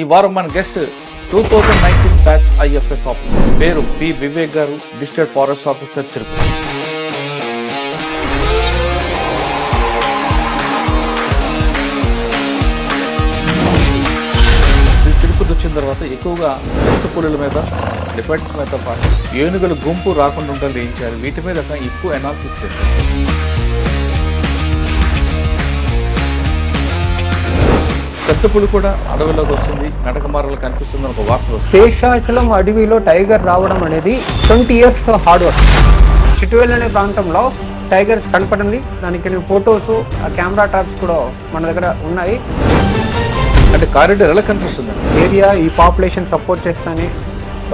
ఈ వారం మన గెస్ట్ 2019 బ్యాచ్ ఐఎఫ్ఎస్ ఆఫీసర్ పేరు పి వివేక్ గారు, district forest officer Tirupati. Tirupati వచ్చిన తర్వాత ఎక్కువగా పులుల మీద, లెపర్డ్స్ మీద పాటు ఏనుగుల గుంపు రాకుండా ఉండాలి ఏం చేయాలి, వీటి మీద ఎక్కువ అనాలిసిస్ చేశారు. పెద్ద పులి కూడా అడవిలోకి వచ్చింది, నడకమార్గంలో కనిపిస్తుంది ఒక వార్తలు. శేషాచలం అడవిలో టైగర్ రావడం అనేది 20 years హార్డ్ వర్క్. చిట్టువేల్ అనే ప్రాంతంలో టైగర్స్ కనపడింది. దానికి ఫొటోస్, కెమెరా ట్రాప్స్ కూడా మన దగ్గర ఉన్నాయి. అంటే కారిడార్ ఎలా కనిపిస్తుంది ఏరియా ఈ పాపులేషన్ సపోర్ట్ చేస్తానే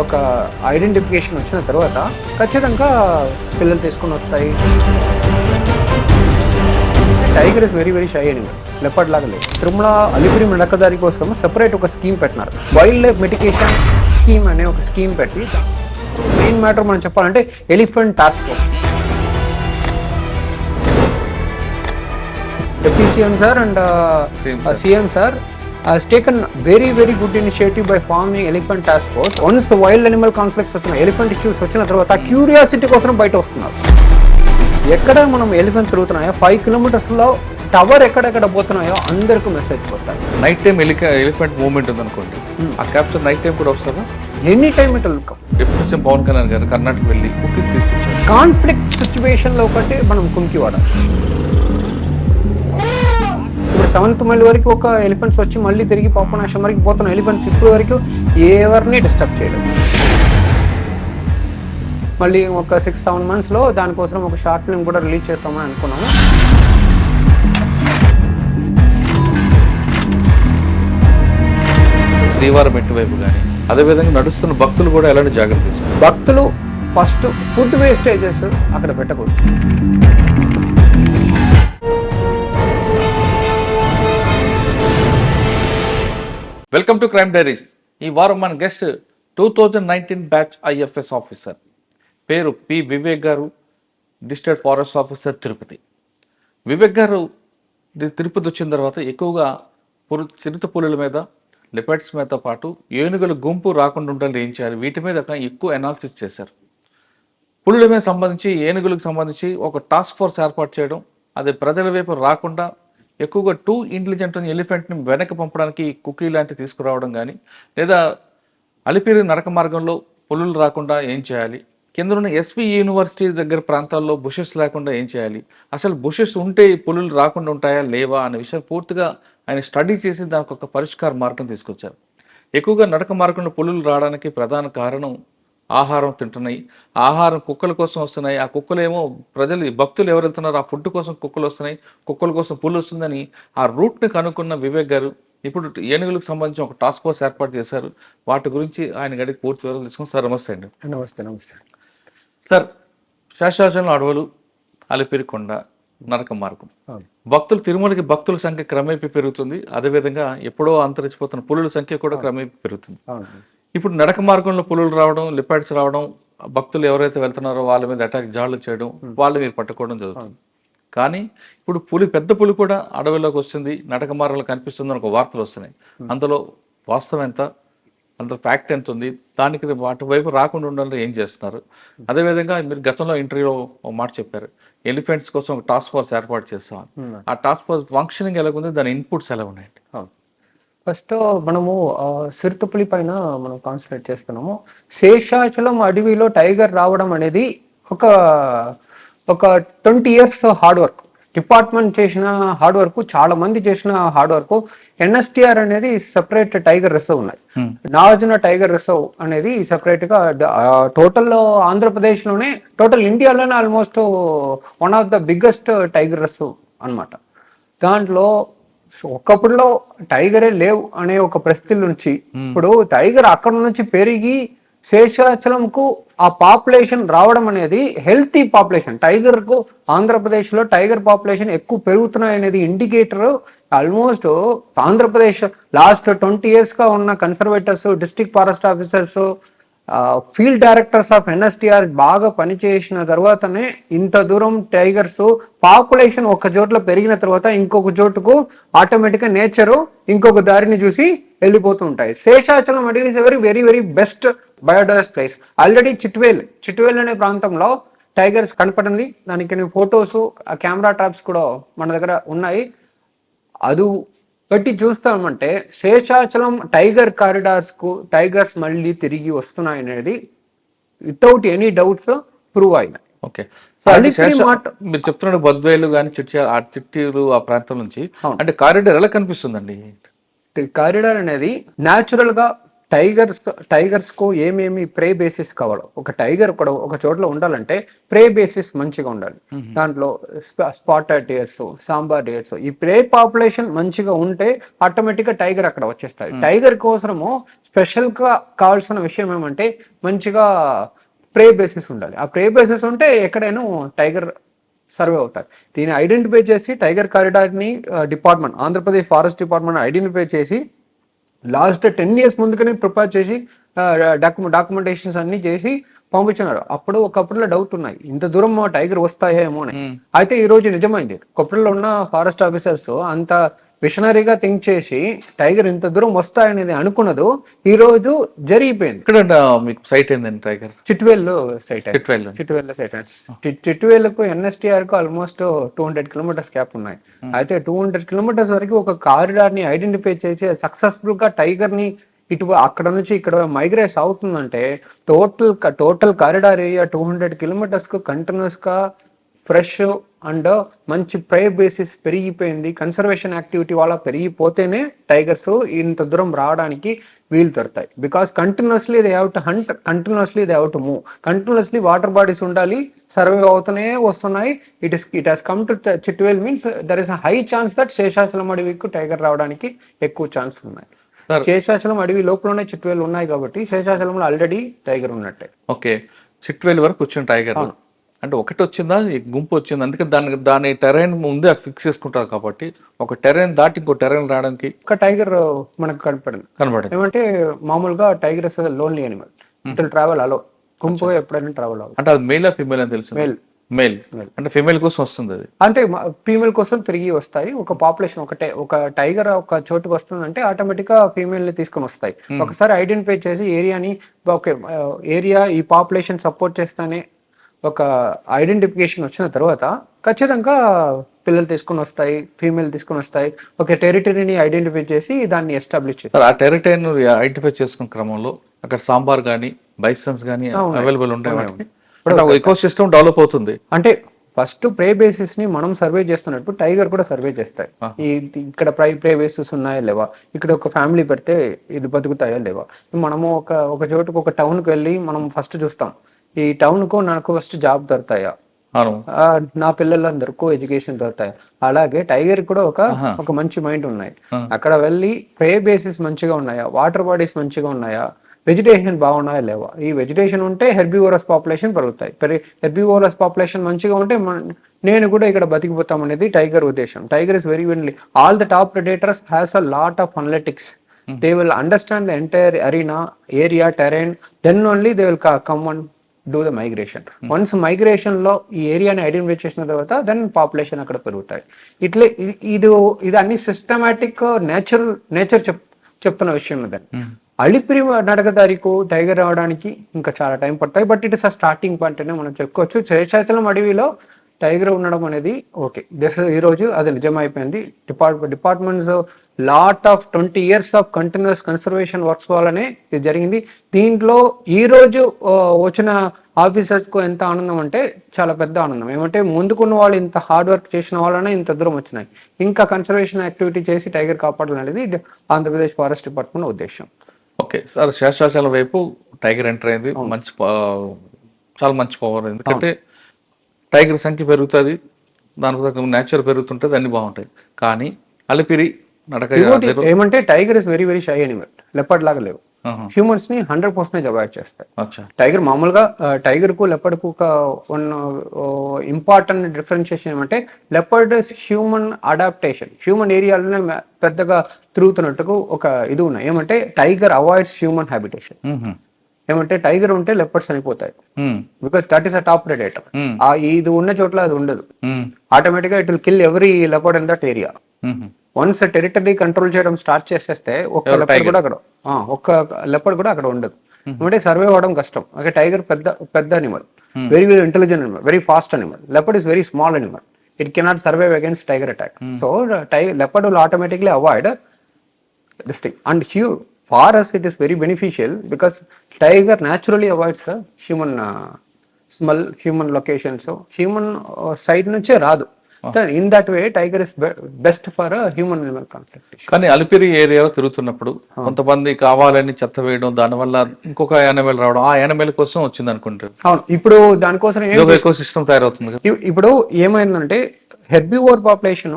ఒక ఐడెంటిఫికేషన్ వచ్చిన తర్వాత ఖచ్చితంగా పిల్లలు తీసుకొని వస్తాయి. Tiger is very shy animal, leopard లాగా లేదు. తిరుమల అలిపిరి నడకదారి కోసం సెపరేట్ ఒక స్కీమ్ పెట్టినారు. వైల్డ్ లైఫ్ మిటిగేషన్ స్కీమ్ అనే ఒక స్కీమ్ పెట్టి మెయిన్ మ్యాటర్ మనం చెప్పాలంటే elephant task force. Deputy CM sir and CM sir has taken very good initiative by forming elephant task force. Once wild animal conflicts వచ్చిన elephant issues వచ్చిన తర్వాత curiosity కోసం బయట వస్తున్నారు. ఎక్కడ మనం ఎలిఫెంట్ తిరుగుతున్నాయో 5 kilometers టవర్ ఎక్కడెక్కడ పోతున్నాయో అందరికీ మెసేజ్ పోతాయి. నైట్ టైం ఎలిఫెంట్ మూవ్మెంట్ ఉంది అనుకోండి, ఆ క్యాప్చర్ నైట్ టైం కూడా వస్తుందా? Any time it welcome. Deputy Pavan Kalyan garu Karnataka వెళ్ళి కుక్కీస్ తీసుకొచ్చారు. కాన్ఫ్లిక్ట్ సిచ్యువేషన్ లో ఒకటి మనం కుంకి వాడాలి. ఇప్పుడు 7th మైల్ వరకు ఒక ఎలిఫెంట్స్ వచ్చి మళ్ళీ తిరిగి పాపనాశం వరకు పోతున్న ఎలిఫెంట్స్ ఇప్పుడు వరకు ఎవరిని డిస్టర్బ్ చేయలేదు. మళ్ళీ ఒక 6-7 months దానికోసం ఒక షార్ట్ ఫిల్మ్ కూడా రిలీజ్ చేస్తామని అనుకున్నాము. శ్రీవారం మెట్టు వైపు కానీ అదేవిధంగా నడుస్తున్న భక్తులు కూడా ఎలాంటి జాగ్రత్త తీసుకోవాలి? భక్తులు ఫస్ట్ ఫుడ్ వేస్టేజెస్ అక్కడ పెట్టకూడదు. Welcome to crime diaries. ఈ వారం మన గెస్ట్ 2019 బ్యాచ్ ఐఎఫ్ఎస్ ఆఫీసర్ పేరు పి వివేక్ గారు, district forest officer Tirupati. Vivek గారు తిరుపతి వచ్చిన తర్వాత ఎక్కువగా చిరుత పులుల మీద, లెపర్డ్స్ మీద పాటు ఏనుగుల గుంపు రాకుండా ఉండాలి ఏం చేయాలి, వీటి మీద ఎక్కువ అనాలిసిస్ చేశారు. పులుల మీద సంబంధించి, ఏనుగులకు సంబంధించి ఒక టాస్క్ ఫోర్స్ ఏర్పాటు చేయడం, అది ప్రజల వైపు రాకుండా ఎక్కువగా టూ ఇంటెలిజెంట్ ఎలిఫెంట్ని వెనక్కి పంపడానికి కుకీ లాంటివి తీసుకురావడం కానీ, లేదా అలిపిరి నడక మార్గంలో పులులు రాకుండా ఏం చేయాలి, కింద ఉన్న ఎస్వి యూనివర్సిటీ దగ్గర ప్రాంతాల్లో బుషెస్ లేకుండా ఏం చేయాలి, అసలు బుషెస్ ఉంటే పులులు రాకుండా ఉంటాయా లేవా అనే విషయం పూర్తిగా ఆయన స్టడీ చేసి దానికి ఒక పరిష్కార మార్గం తీసుకొచ్చారు. ఎక్కువగా నడక మార్గంలో పులులు రావడానికి ప్రధాన కారణం ఆహారం తింటున్నాయి. ఆహారం కుక్కల కోసం వస్తున్నాయి. ఆ కుక్కలేమో భక్తులు ఎవరు వెళ్తున్నారో ఆ ఫుడ్ కోసం కుక్కలు వస్తున్నాయి, కుక్కల కోసం పుల్లు వస్తుందని ఆ రూట్ని కనుక్కున్న వివేక్ గారు ఇప్పుడు ఏనుగులకు సంబంధించి ఒక టాస్క్ ఫోర్స్ ఏర్పాటు చేశారు. వాటి గురించి ఆయన గడికి పూర్తి వివరాలు తీసుకుని. సార్ నమస్తే అండి. నమస్తే సార్, శేషాచలం అడవులు, అలిపిరి కొండ, నరక మార్గం, భక్తులు తిరుమలకి భక్తుల సంఖ్య క్రమేపీ పెరుగుతుంది. అదేవిధంగా ఎప్పుడో అంతరించిపోతున్న పులుల సంఖ్య కూడా క్రమేపీ పెరుగుతుంది. ఇప్పుడు నడక మార్గంలో పులులు రావడం, లిపాడ్స్ రావడం, భక్తులు ఎవరైతే వెళ్తున్నారో వాళ్ళ మీద అటాక్ జాళ్లు చేయడం, వాళ్ళు మీరు పట్టుకోవడం జరుగుతుంది. కానీ ఇప్పుడు పెద్ద పులి కూడా అడవిలోకి వస్తుంది, నడక మార్గంలో కనిపిస్తుంది ఒక వార్తలు వస్తున్నాయి. అందులో వాస్తవం ఎంత, అందులో ఫ్యాక్ట్ ఎంత ఉంది, దానికి వాటి వైపు రాకుండా ఉండాలని ఏం చేస్తున్నారు? అదేవిధంగా మీరు గతంలో ఇంటర్వ్యూలో ఒక మాట చెప్పారు, ఎలిఫెంట్స్ కోసం ఒక టాస్క్ ఫోర్స్ ఏర్పాటు చేస్తాం. ఆ టాస్క్ ఫోర్స్ ఫంక్షనింగ్ ఎలాగుంది, దాని ఇన్పుట్స్ ఎలా ఉన్నాయండి? ఫస్ట్ మనము సిరుతపులి పైన మనం కాన్సన్ట్రేట్ చేస్తున్నాము. శేషాచలం అడవిలో టైగర్ రావడం అనేది ఒక 20 years హార్డ్ వర్క్. డిపార్ట్మెంట్ చేసిన హార్డ్ వర్క్, చాలా మంది చేసిన హార్డ్ వర్క్. ఎన్ఎస్టిఆర్ అనేది సెపరేట్ టైగర్ రిజర్వ్ ఉన్నాయి. నాగార్జున టైగర్ రిజర్వ్ అనేది సెపరేట్ గా టోటల్ ఆంధ్రప్రదేశ్ లోనే, టోటల్ ఇండియాలోనే almost one of the biggest tiger reserve అన్నమాట. దాంట్లో ఒకప్పుడులో టైగరే లేవు అనే ఒక పరిస్థితి నుంచి ఇప్పుడు టైగర్ అక్కడ నుంచి పెరిగి శేషాచలంకు ఆ పాపులేషన్ రావడం అనేది హెల్తీ పాపులేషన్. టైగర్ కు ఆంధ్రప్రదేశ్ లో టైగర్ పాపులేషన్ ఎక్కువ పెరుగుతున్నాయి అనేది indicator. Almost Andhra Pradesh last 20 years గా ఉన్న conservators, district forest officers, field directors of ఎన్ఎస్టిఆర్ బాగా పనిచేసిన తర్వాతనే ఇంత దూరం టైగర్స్ పాపులేషన్ ఒక చోట్ల పెరిగిన తర్వాత ఇంకొక చోటుకు ఆటోమేటిక్గా నేచరు ఇంకొక దారిని చూసి వెళ్ళిపోతూ ఉంటాయి. శేషాచలం అడవి is very very very best biodiverse place. Already Chitvel అనే ప్రాంతంలో టైగర్స్ కనపడింది. దానికి ఫొటోస్ కెమెరా ట్రాప్స్ కూడా మన దగ్గర ఉన్నాయి. అది పెట్టి చూస్తామంటే శేషాచలం టైగర్ కారిడార్స్ కు టైగర్స్ మళ్ళీ తిరిగి వస్తున్నాయి అనేది వితౌట్ ఎనీ డౌట్స్ ప్రూవ్ అయినాయి. ఓకే, మీరు చెప్తున్నాడు బద్వేలు కానీ చిట్టీలు ఆ ప్రాంతం నుంచి, అంటే కారిడార్ ఎలా కనిపిస్తుందండి? కారిడార్ అనేది న్యాచురల్ గా టైగర్స్ కు ఏమేమి ప్రే బేసిస్ కావాలో, ఒక టైగర్ కూడా ఒక చోట్ల ఉండాలంటే ప్రే బేసిస్ మంచిగా ఉండాలి. దాంట్లో స్పాటెడ్ డియర్స్, సాంబార్ డియర్స్, ఈ ప్రే పాపులేషన్ మంచిగా ఉంటే ఆటోమేటిక్ గా టైగర్ అక్కడ వచ్చేస్తాయి. టైగర్ కోసము స్పెషల్ గా కావాల్సిన విషయం ఏమంటే మంచిగా ప్రే బేసిస్ ఉండాలి. ఆ ప్రే బేసిస్ ఉంటే ఎక్కడైనా టైగర్ సర్వే అవుతాయి. దీన్ని ఐడెంటిఫై చేసి టైగర్ కారిడార్ ని department, Andhra Pradesh forest department identify చేసి లాస్ట్ 10 years ముందుగానే ప్రిపేర్ చేసి డాక్యుమెంటేషన్స్ అన్ని చేసి పంపించినారు. ఒకప్పుడులో డౌట్ ఉన్నాయి, ఇంత దూరం టైగర్ వస్తాయేమో అని. అయితే ఈ రోజు నిజమైంది. కొప్పట్లో ఉన్న ఫారెస్ట్ ఆఫీసర్స్ అంత విషనరీగా థింక్ చేసి టైగర్ ఇంత దూరం వస్తాయనేది అనుకున్నది ఈ రోజు జరిగిపోయింది. ఇక్కడ మీకు సైట్ ఏందండి టైగర్? చిట్వేల్లో సైట్. చిట్వేల్కు ఎన్ఎస్టిఆర్ కు ఆల్మోస్ట్ 200 kilometers గ్యాప్ ఉన్నాయి. అయితే 200 kilometers వరకు ఒక కారిడార్ ని ఐడెంటిఫై చేసి సక్సెస్ఫుల్ గా టైగర్ ని అక్కడ నుంచి ఇక్కడ మైగ్రేట్ అవుతుందంటే టోటల్ కారిడార్ ఏరియా 200 kilometers కు కంటిన్యూస్ గా ఫ్రెష్ అండ్ మంచి ప్రే బేసిస్ పెరిగిపోయింది. కన్సర్వేషన్ యాక్టివిటీ వల్ల పెరిగిపోతేనే టైగర్స్ ఇంత దూరం రావడానికి వీలు దొరుకుతాయి. Because continuously they have to hunt, continuously they have to move, continuously water bodies ఉండాలి, సర్వే అవుతూనే వస్తున్నాయి. It has come to Chitvel means there is a high chance that Seshachalam అడవికి టైగర్ రావడానికి ఎక్కువ ఛాన్స్ ఉన్నాయి. శేషాచలం అడవి లోపలనే చిట్వేలు ఉన్నాయి కాబట్టి శేషాచలంలో ఆల్రెడీ టైగర్ ఉన్నట్టే. ఓకే, చిట్వేల్ వరకు వచ్చిన టైగర్ అంటే ఒకటి వచ్చిందా, గుంపు వచ్చింది, అందుకే దాని టెరైన్ ముందే ఫిక్స్ చేసుకుంటారు కాబట్టి ఒక టెరైన్ దాటి ఇంకో టెరైన్ రావడానికి ఒక టైగర్ మనకు కనపడింది. ఏమంటే మామూలుగా tiger is lonely animal, it travel alone, గుంపుగా ఎప్పుడైనా ట్రావెల్ అవ్వాలి. అంటే అది మేల్ ఫీమేల్ అని తెలుసు? మేల్. అంటే ఫీమేల్ కోసం వస్తుంది, అది అంటే ఫీమేల్ కోసం తిరిగి వస్తాయి. ఒక పాపులేషన్ ఒక టైగర్ ఒక చోటుకు వస్తుందంటే ఆటోమేటిక్ గా ఫీమేల్ ని తీసుకొని వస్తాయి. ఒకసారి ఐడెంటిఫై చేసి ఏరియాని, ఓకే ఏరియా ఈ పాపులేషన్ సపోర్ట్ చేస్తానే ఒక ఐడెంటిఫికేషన్ వచ్చిన తర్వాత ఖచ్చితంగా పిల్లలు తీసుకుని వస్తాయి, ఫీమేల్ తీసుకుని వస్తాయి. ఒక టెరిటరీని ఐడెంటిఫై చేసి దాన్ని ఎస్టాబ్లిష్ చేస్తారు. ఆ టెరిటరీని ఐడెంటిఫై చేసుకున్న క్రమంలో అక్కడ సాంబార్ కానీ బైసన్స్ కానీ అవైలబుల్ ఉంటాయి. ఎకో సిస్టమ్ డెవలప్ అవుతుంది. అంటే ఫస్ట్ ప్రే బేసిస్ ని మనం సర్వే చేస్తున్నట్టు టైగర్ కూడా సర్వే చేస్తాయి. ఇక్కడ ప్రే బేసిస్ ఉన్నాయా లేవా, ఇక్కడ ఒక ఫ్యామిలీ పెడితే ఇది బతుకుతాయా లేవా. మనము ఒక చోటుకు ఒక టౌన్కి వెళ్ళి మనం ఫస్ట్ చూస్తాం, ఈ టౌన్ కు నాకు ఫస్ట్ జాబ్ దొరుకుతాయా, నా పిల్లలందరికీ ఎడ్యుకేషన్ దొరుకుతాయి. అలాగే టైగర్ కూడా ఒక మంచి మైండ్ ఉన్నాయి. అక్కడ వెళ్ళి ప్రే బేసిస్ మంచిగా ఉన్నాయా, వాటర్ బాడీస్ మంచిగా ఉన్నాయా, వెజిటేషన్ బాగున్నాయా లేవా. ఈ వెజిటేషన్ ఉంటే హెర్బివోరస్ పాపులేషన్ పెరుగుతాయి. హెర్బివోరస్ పాపులేషన్ మంచిగా ఉంటే నేను కూడా ఇక్కడ బతికిపోతాం అనేది టైగర్ ఉద్దేశం. Tiger is very very all the top predators has a lot of analytics. They will understand the entire arena, area, terrain, then only they will come and do the migration. Once migration లో ఈ ఏరియాని identify చేసిన తర్వాత then population అక్కడ పెరుగుతాయి. ఇట్లే ఇది అన్ని సిస్టమాటిక్ నేచర్ చెప్తున్న విషయం దాన్ని. అలిపిరి నడకదారికు టైగర్ రావడానికి ఇంకా చాలా టైం పడతాయి. But it is a starting point అనే మనం చెప్పుకోవచ్చు. శేషాచలం అడవిలో టైగర్ ఉండడం అనేది ఓకే, ఈ రోజు అది నిజమైపోయింది. Departments lot of 20 years of continuous conservation works వల్లనే ఇది జరిగింది. దీంట్లో ఈ రోజు వచ్చిన ఆఫీసర్స్ కు ఎంత ఆనందం అంటే చాలా పెద్ద ఆనందం. ఏమంటే ముందుకున్న వాళ్ళు ఇంత హార్డ్ వర్క్ చేసిన వాళ్ళనే ఇంత దూరం వచ్చినాయి. ఇంకా కన్సర్వేషన్ యాక్టివిటీ చేసి టైగర్ కాపాడాలనేది ఆంధ్రప్రదేశ్ ఫారెస్ట్ డిపార్ట్మెంట్ ఉద్దేశం. ఓకే సార్, శేషాచలం వైపు టైగర్ ఎంటర్ అయింది, చాలా మంచి పవర్. ఎందుకంటే టైగర్ సంఖ్య పెరుగుతుంది, దానికి నేచర్ పెరుగుతుంటుంది, అన్ని బాగుంటాయి. కానీ అలిపిరి నడక ఏమంటే tiger is very very shy animal, leopard లాగా లేవు. హ్యూమన్స్ ని 100% అవాయిడ్ చేస్తాయి. టైగర్ మామూలుగా టైగర్ కు లెపర్డ్ కు ఒక ఇంపార్టెంట్ డిఫరెన్షియేషన్ ఏమంటే లెపర్డ్ హ్యూమన్ అడాప్టేషన్, హ్యూమన్ ఏరియాలోనే పెద్దగా తిరుగుతున్నట్టుకు ఒక ఇది ఉన్నాయి. ఏమంటే టైగర్ అవాయిడ్స్ హ్యూమన్ హ్యాబిటేషన్. ఏమంటే టైగర్ ఉంటే లెపర్డ్స్ చనిపోతాయి, because that is a top predator. ఇది ఉన్న చోట్ల అది ఉండదు, ఆటోమేటిక్ గా it will kill every leopard in that area. Once territory control చేయడం స్టార్ట్ చేసేస్తే ఒక్క లెపర్డ్ కూడా అక్కడ కూడా ఉండదు. అంటే సర్వే అవ్వడం కష్టం. ఓకే, టైగర్ పెద్ద animal, very very intelligent animal, very fast animal. Leopard is very small animal, it cannot survive against tiger attack. So leopard will automatically avoid this thing. And for us it is very beneficial because tiger naturally avoids human smell, human location. So human side నుంచే రాదు. In that way tiger is best for human animal conflict. కానీ అలిపిరి ఏరియాలో తిరుగుతున్నప్పుడు కొంతమంది కావాలని చెత్త వేయడం, దానివల్ల ఇంకొక యానిమల్ రావడం, ఆ యానిమల్ కోసం వచ్చింది అనుకుంటారు. అవును, ఇప్పుడు దానికోసం ఎకో సిస్టమ్ తయారవుతుంది. ఇప్పుడు ఏమైందంటే హెర్బివోర్ పాపులేషన్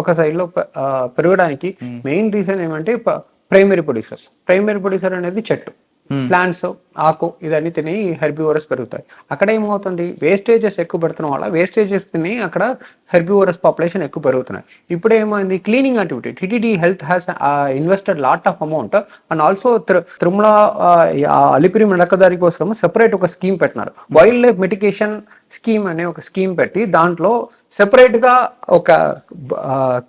ఒక సైడ్ లో పెరగడానికి మెయిన్ రీజన్ ఏమంటే ప్రైమరీ ప్రొడ్యూసర్ అనేది చెట్టు, ప్లాంట్స్, ఆకు ఇదన్నీ తిని హెర్బివోరస్ పెరుగుతాయి. అక్కడ ఏమవుతుంది, వేస్టేజెస్ ఎక్కువ పెడుతున్న వల్ల వేస్టేజెస్ తిని అక్కడ హెర్బివోరస్ పాపులేషన్ ఎక్కువ పెరుగుతున్నాయి. ఇప్పుడు ఏమైంది, cleaning activity, TTD health has invested lot of amount and also Tirumala Alipiri మెడకదారి కోసం సెపరేట్ ఒక స్కీమ్ పెట్టినారు. వైల్డ్ లైఫ్ మిటిగేషన్ స్కీమ్ అనే ఒక స్కీమ్ పెట్టి దాంట్లో సెపరేట్ గా ఒక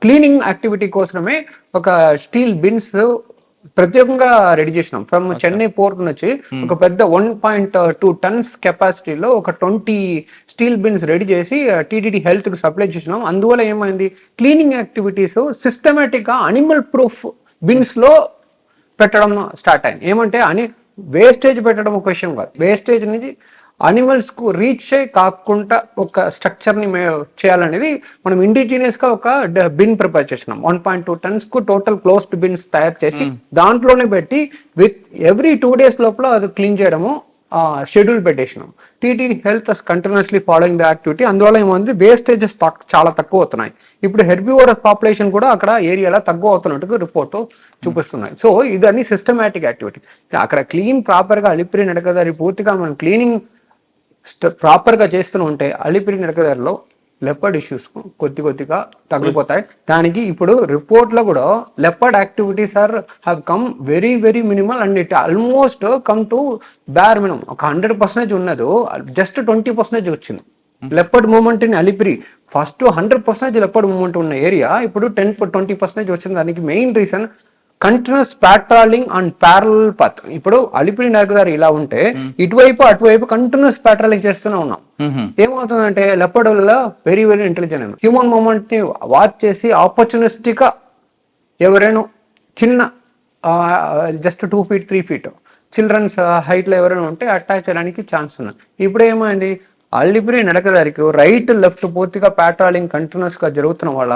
క్లీనింగ్ యాక్టివిటీ కోసమే ఒక స్టీల్ బిన్స్ ప్రత్యేకంగా రెడీ చేసినాం. ఫ్రమ్ చెన్నై పోర్ట్ నుంచి ఒక పెద్ద 1.2 tons కెపాసిటీలో ఒక 20 స్టీల్ బిన్స్ రెడీ చేసి టీటీడీ హెల్త్ కి సప్లై చేసినాం. అందువల్ల ఏమైంది, క్లీనింగ్ యాక్టివిటీస్ సిస్టమేటిక్ గా అనిమల్ ప్రూఫ్ బిన్స్ లో పెట్టడం స్టార్ట్ అయింది. ఏమంటే వేస్టేజ్ పెట్టడం ఒక విషయం కాదు, వేస్టేజ్ నుంచి అనిమల్స్ కు రీచ్ కాకుండా ఒక స్ట్రక్చర్ ని చేయాలనేది మనం ఇండిజినియస్ గా ఒక బిన్ ప్రిపేర్ చేసినాం. 1.2 tons కు టోటల్ క్లోజ్డ్ బిన్స్ తయారు చేసి దాంట్లోనే పెట్టి విత్ ఎవ్రీ 2 days లోపల అది క్లీన్ చేయడము షెడ్యూల్ పెట్టేసినాం. TTD health continuously following the activity. అందువల్ల ఏమైంది, వేస్టేజెస్ చాలా తక్కువ అవుతున్నాయి. ఇప్పుడు హెర్బివోరస్ పాపులేషన్ కూడా అక్కడ ఏరియాలో తక్కువ అవుతున్నట్టు రిపోర్టు చూపిస్తున్నాయి. సో ఇదన్నీ సిస్టమేటిక్ యాక్టివిటీ. అక్కడ క్లీన్ ప్రాపర్ గా అలిపిరి నడకదారి పూర్తిగా మనం క్లీనింగ్ ప్రాపర్ గా చేస్తూ ఉంటే అలిపిరి నడకదారిలో లెపర్డ్ ఇష్యూస్ కొద్దిగా తగ్గిపోతాయి. దానికి ఇప్పుడు రిపోర్ట్ లో కూడా leopard activities have come very very minimal and it almost come to bare minimum. ఒక 100% ఉన్నది, జస్ట్ 20% వచ్చింది leopard movement in Alipiri. First 100% leopard movement ఉన్న ఏరియా ఇప్పుడు 10-20% వచ్చింది. దానికి main reason continuous patrolling and parallel path. ఇప్పుడు అలిపిరి నడకదారి ఇలా ఉంటే ఇటువైపు అటువైపు కంటిన్యూస్ ప్యాట్రాలింగ్ చేస్తూనే ఉన్నాం. ఏమవుతుందంటే లెపర్డ్ వల్ల very very intelligent human movement ని వాచ్ చేసి ఆపర్చునిస్టిక్ గా ఎవరైనా చిన్న just 2 feet 3 feet childrens height లో ఎవరైనా ఉంటే అటాక్ చేయడానికి ఛాన్స్ ఉన్నాయి. ఇప్పుడు ఏమైంది, అలిపిరి నడకదారికి రైట్ లెఫ్ట్ పూర్తిగా ప్యాట్రాలింగ్ కంటిన్యూస్ గా జరుగుతున్న వల్ల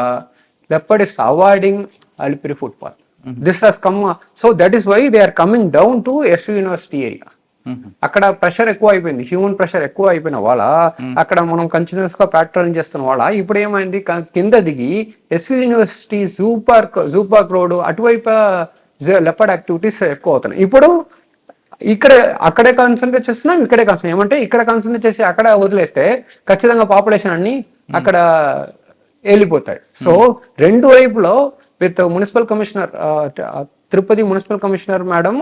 leopard is avoiding Alipiri footpath. This has come, so that is why they are coming down to SV University area. అక్కడ ప్రెషర్ ఎక్కువ అయిపోయింది, హ్యూమన్ ప్రెషర్ ఎక్కువ అయిపోయిన వాళ్ళ అక్కడ మనం కంటిన్యూస్ గా ప్యాట్రోలింగ్ చేస్తున్న వాళ్ళ ఇప్పుడు ఏమైంది, కింద దిగి SV university zoo park road అటువైపు లెపర్డ్ యాక్టివిటీస్ ఎక్కువ అవుతున్నాయి. ఇప్పుడు అక్కడే కాన్సన్ట్రేట్ చేస్తున్నాం, ఇక్కడే కాన్సన్ట్రేట్ ఏమంటే ఇక్కడ కాన్సన్ట్రేట్ చేసి అక్కడ వదిలేస్తే ఖచ్చితంగా పాపులేషన్ అన్ని అక్కడ వెళ్ళిపోతాయి. సో రెండు వైపులో with municipal commissioner Tirupati municipal commissioner madam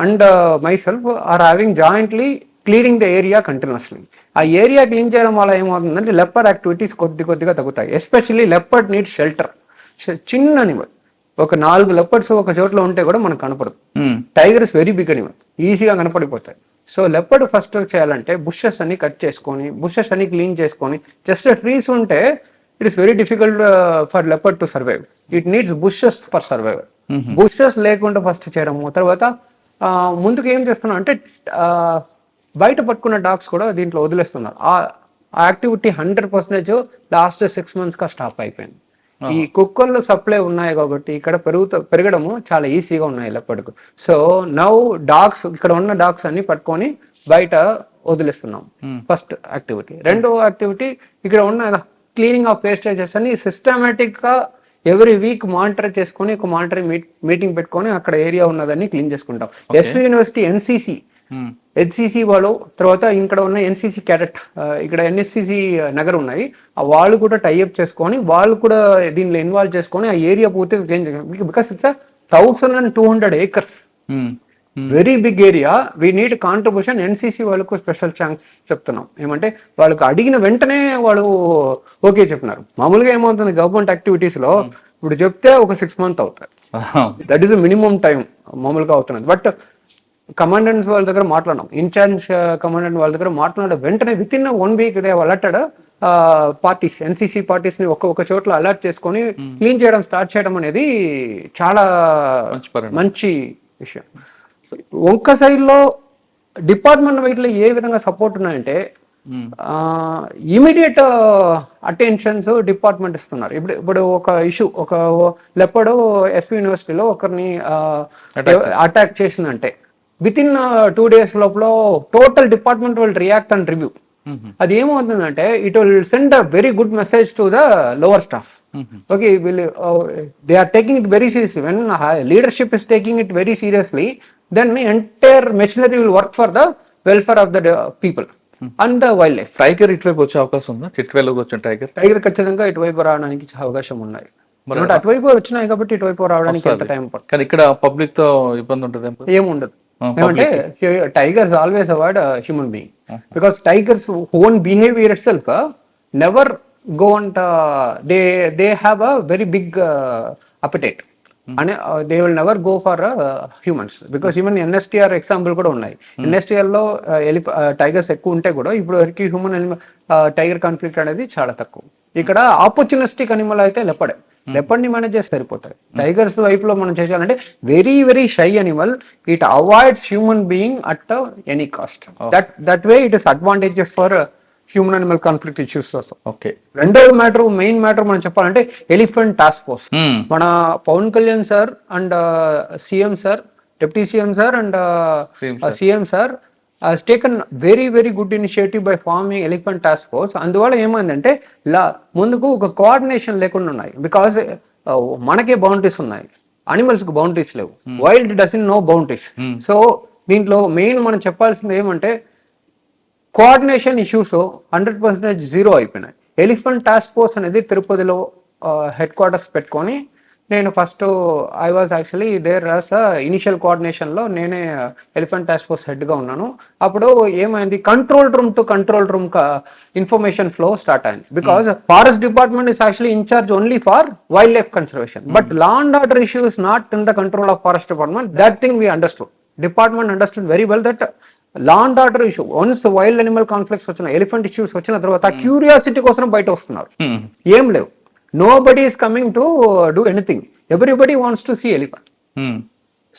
and myself are having jointly cleaning the area continuously. ఆ ఏరియా క్లీన్ చేయడం వల్ల ఏమవుతుందంటే లెపర్డ్ యాక్టివిటీస్ కొద్దిగా తగ్గుతాయి. Especially leopard need shelter. చిన్న అనిమల్ ఒక 4 లెపర్డ్స్ ఒక చోట్ల ఉంటే కూడా మనకు కనపడదు. Tiger is very big animal, ఈజీగా కనపడిపోతాయి. సో లెపర్డ్ ఫస్ట్ చేయాలంటే బుషెస్ అన్ని కట్ చేసుకొని బుషెస్ అన్ని క్లీన్ చేసుకొని, జస్ట్ ట్రీస్ ఉంటే it is very difficult for leopard to survive. It needs bushes for survival. Bushes లేకుండా ఫస్ట్ చేయడము, తర్వాత ముందుకు ఏం చేస్తున్నాం అంటే బయట పట్టుకున్న డాగ్స్ కూడా దీంట్లో వదిలేస్తున్నారు. ఆ యాక్టివిటీ 100% లాస్ట్ 6 months గా స్టాప్ అయిపోయింది. ఈ కుక్కర్లు సప్లై ఉన్నాయి కాబట్టి ఇక్కడ పెరగడము చాలా ఈజీగా ఉన్నాయి లెపర్డ్కు. సో నౌ డాగ్స్, ఇక్కడ ఉన్న డాగ్స్ అన్ని పట్టుకొని బయట వదిలేస్తున్నాం. First activity. రెండో యాక్టివిటీ ఇక్కడ ఉన్న క్లీనింగ్ ఆఫ్ వేస్టేజెస్ అని సిస్టమేటిక్ గా ఎవ్రీ వీక్ మానిటర్ చేసుకొని ఒక మానిటరింగ్ మీటింగ్ పెట్టుకొని అక్కడ ఏరియా ఉన్నదాన్ని క్లీన్ చేసుకుంటాం. ఎస్వి యూనివర్సిటీ ఎన్సిసి వాళ్ళు, తర్వాత ఇక్కడ ఉన్న ఎన్సిసి క్యాడెట్, ఇక్కడ ఎన్ఎస్సిసి నగర్ ఉన్నాయి, వాళ్ళు కూడా టైఅప్ చేసుకొని వాళ్ళు కూడా దీనిలో ఇన్వాల్వ్ చేసుకొని ఆ ఏరియా పూర్తిగా క్లీన్ చేయాలి. Because it's 1200 acres. Very big area. We need contribution. NCC వాళ్ళకు స్పెషల్ ఛాన్స్ చెప్తున్నాం. ఏమంటే వాళ్ళకి అడిగిన వెంటనే వాళ్ళు ఓకే చెప్తున్నారు. మామూలుగా ఏమవుతుంది గవర్నమెంట్ యాక్టివిటీస్ లో, ఇప్పుడు చెప్తే ఒక 6 months అవుతాయి. దట్ ఈస్ మినిమం టైం మామూలుగా అవుతున్నది. బట్ కమాండెంట్స్ వాళ్ళ దగ్గర మాట్లాడడం, ఇన్ఛార్జ్ కమాండెంట్ వాళ్ళ దగ్గర మాట్లాడే వెంటనే with in 1 week they alerted parties, NCC parties ని ఒక్క చోట్ల అలర్ట్ చేసుకొని క్లీన్ చేయడం స్టార్ట్ చేయడం అనేది చాలా మంచి విషయం. ఒక్క సైడ్ లో డిపార్ట్మెంట్ వైట్లో ఏ విధంగా సపోర్ట్ ఉన్నాయంటే ఇమీడియట్ అటెన్షన్స్ డిపార్ట్మెంట్ ఇస్తున్నారు. ఇప్పుడు ఒక ఇష్యూ, ఒక లెపర్డ్ ఎస్పీ యూనివర్సిటీలో ఒకరిని అటాక్ చేసిందంటే విత్ ఇన్ 2 days లోపల total department will react and review. అది ఏమవుతుందంటే it will send a very good message to the lower staff. Okay, they are taking it very seriously. When leadership is taking it very seriously, then entire machinery will work for the welfare of the people and the wildlife. Tiger ఇటువైపు వచ్చే అవకాశం ఉందా? చిట్వేలోకి వచ్చిన tiger ఖచ్చితంగా ఇటువైపు రావడానికి అవకాశం ఉన్నాయి. అటువైపు వచ్చినాయి కాబట్టి ఇటువైపు రావడానికి ఎంత టైం పడుతుంది? కానీ ఇక్కడ పబ్లిక్ తో ఇబ్బంది ఉంటుంది? ఏముండదు. ఏమంటే tigers always avoid human being, because tigers own behaviour itself never go and they have a very big appetite అని they will never go for humans. Because even NSTR example కూడా ఉన్నాయి. NSTR లో tigers ఎక్కువ ఉంటే కూడా ఇప్పుడు వరకు human tiger conflict అనేది చాలా తక్కువ. ఇక్కడ ఆపర్చునిస్టిక్ అనిమల్ అయితే లెపర్డ్ ని మేనేజ్ చేస్తే సరిపోతాయి. టైగర్స్ వైపులో మనం చేయాలంటే very very shy animal, it avoids human being at any cost. That way it is advantages for human animal conflict issues వస్తాం. ఓకే, రెండవ మెయిన్ మ్యాటర్ మనం చెప్పాలంటే ఎలిఫెంట్ టాస్క్ ఫోర్స్. మన Pavan Kalyan sir and CM sir, deputy CM sir and CM sir has taken very very good initiative by forming elephant task force. అందువల్ల ఏమైందంటే ముందుకు ఒక coordination లేకుండా ఉన్నాయి. బికాస్ మనకే బౌండరీస్ ఉన్నాయి, అనిమల్స్ కు బౌండరీస్ లేవు. Wild doesn't know boundaries. So దీంట్లో మెయిన్ మనం చెప్పాల్సింది ఏమంటే కోఆర్డినేషన్ ఇష్యూస్ 100% జీరో అయిపోయినాయి. ఎలిఫెంట్ టాస్క్ ఫోర్స్ అనేది తిరుపతిలో హెడ్ క్వార్టర్స్ పెట్టుకొని, నేను first I was actually there as initial కోఆర్డినేషన్లో నేనే ఎలిఫెంట్ టాస్క్ ఫోర్స్ హెడ్గా ఉన్నాను. అప్పుడు ఏమైంది, control room to control room information flow start అయింది. Because forest department is actually in charge only for wildlife conservation, but law and order issues not in the control of forest department. That thing we understood. Department understood very well that law and order issue, once wild animal conflicts వచ్చిన, elephant issues వచ్చిన తర్వాత curiosity కోసం బయట వస్తున్నారు. ఏం లేవు, nobody is coming to do anything, everybody wants to see elephant.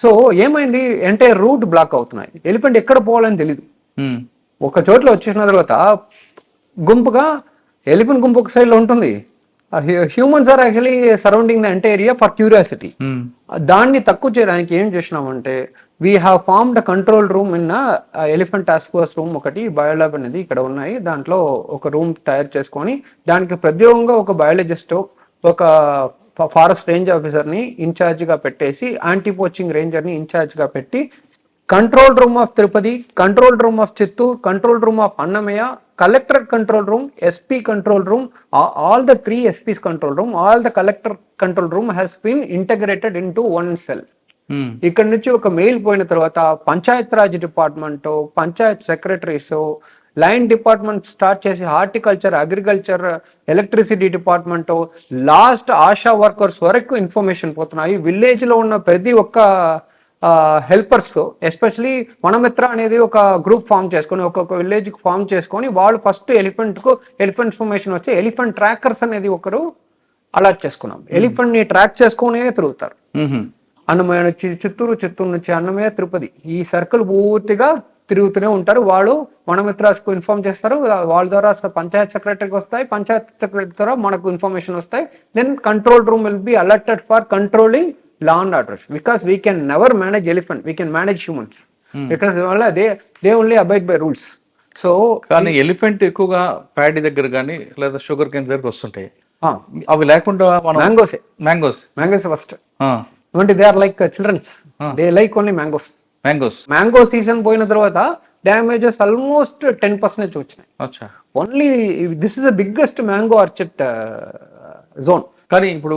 So ఏమైంది, entire route black అవుతున్నాయి. ఎలిఫెంట్ ఎక్కడ పోవాలని తెలియదు. ఒక చోట్ల వచ్చేసిన తర్వాత గుంపుగా ఎలిఫెంట్ గుంపు ఒక సైడ్ లో ఉంటుంది, humans are actually surrounding the entire area for curiosity. దాన్ని తక్కువ చేయడానికి ఏం చేసినామంటే we have formed a control room in elephant task force room ఒకటి, బయోలాబ్ అనేది ఇక్కడ ఉన్నాయి. దాంట్లో ఒక రూమ్ తయారు చేసుకొని దానికి ప్రత్యేకంగా ఒక బయాలజిస్ట్, ఒక ఫారెస్ట్ రేంజ్ ఆఫీసర్ని ఇన్ఛార్జ్గా పెట్టేసి, యాంటీ పోచింగ్ రేంజర్ని ఇన్ఛార్జ్గా పెట్టి, control room of Tirupati, control room of Chittoor, control room of Annamayya, collector control room, SP control room, all the 3 SPs control room, all the collector control room has been integrated into one cell. ఇక్కడ నుంచి ఒక mail పోయిన తర్వాత Panchayat Raj department, panchayat secretaries, line department start చేసి horticulture, agriculture, electricity department, last ASHA workers వరకు information పోతున్నాయి. Village లో ఉన్న ప్రతి ఒక్క హెల్పర్స్, ఎస్పెషలీ వనమిత్ర అనేది ఒక గ్రూప్ ఫామ్ చేసుకొని, ఒక్కొక్క విలేజ్ కు ఫామ్ చేసుకొని, వాళ్ళు ఫస్ట్ ఎలిఫెంట్ ఇన్ఫర్మేషన్ వస్తే ఎలిఫెంట్ ట్రాకర్స్ అనేది ఒకరు అలాట్ చేసుకున్నాం. ఎలిఫెంట్ ని ట్రాక్ చేసుకునే తిరుగుతారు. అన్నమయ్య నుంచి చిత్తూరు, చిత్తూరు నుంచి అన్నమయ్య, తిరుపతి, ఈ సర్కిల్ పూర్తిగా తిరుగుతూనే ఉంటారు. వాళ్ళు వనమిత్రాస్కు ఇన్ఫార్మ్ చేస్తారు, వాళ్ళ ద్వారా పంచాయత్ సెక్రటరీకి వస్తాయి, పంచాయత్ సెక్రటరీ ద్వారా మనకు ఇన్ఫర్మేషన్ వస్తాయి. Then control room will be alerted for controlling law and order, because we can never manage elephant, we can manage humans, because they only abide by rules. So కానీ elephant ఎక్కువగా paddy దగ్గర కానీ లేదా sugar cane దగ్గర వస్తుంటాయి. అవి లేకుండా mangoes first అంటే they are like childrens, they like only mango season పోయిన తర్వాత డ్యామేజెస్ ఆల్మోస్ట్ 10% వచ్చినాయి. Only this is the biggest mango orchard zone. కానీ ఇప్పుడు